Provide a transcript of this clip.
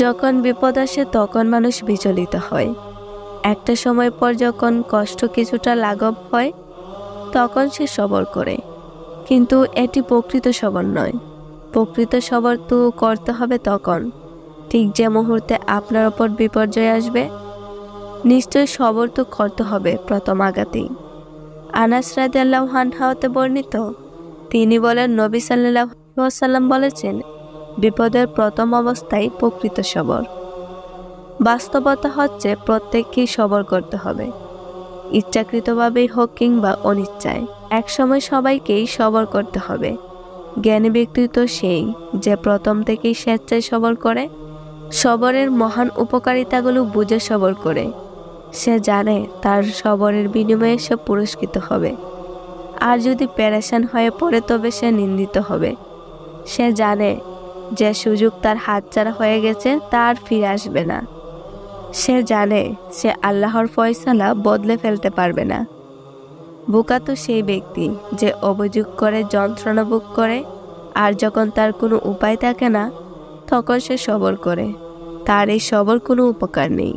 যখন বিপদ আসে তখন মানুষ বিচলিত হয়। একটা সময় পর যখন কষ্ট কিছুটা লাঘব হয় তখন সে সবর করে, কিন্তু এটি প্রকৃত সবর নয়। প্রকৃত সবর তো করতে হবে তখন, ঠিক যে মুহূর্তে আপনার ওপর বিপর্যয় আসবে। নিশ্চয় সবর তো করতে হবে প্রথম আঘাতেই। আনাস রাদিয়াল্লাহু আনহু হতে বর্ণিত, তিনি বলেন, নবী সাল্লাল্লাহু আলাইহি ওয়াসাল্লাম বলেছেন, বিপদের প্রথম অবস্থায় প্রকৃত সবর। বাস্তবতা হচ্ছে প্রত্যেককেই সবর করতে হবে, ইচ্ছাকৃতভাবেই হোক কিংবা অনিচ্ছায়। একসময় সবাইকেই সবর করতে হবে। জ্ঞানী ব্যক্তি তো সেই যে প্রথম থেকেই স্বেচ্ছায় সবর করে, সবরের মহান উপকারিতাগুলো বুঝে সবর করে। সে জানে তার সবরের বিনিময়ে সে পুরস্কৃত হবে। আর যদি পেরেশান হয়ে পড়ে তবে সে নিন্দিত হবে। সে জানে যে সুযোগ তার হাতছাড়া হয়ে গেছে, তা আর ফিরে আসবে না। সে জানে সে আল্লাহর ফয়সালা বদলে ফেলতে পারবে না। বোকা তো সেই ব্যক্তি যে অভিযোগ করে, যন্ত্রণা ভোগ করে, আর যখন তার কোনো উপায় থাকে না তখন সে সবর করে। তার এই সবর কোনো উপকার নেই।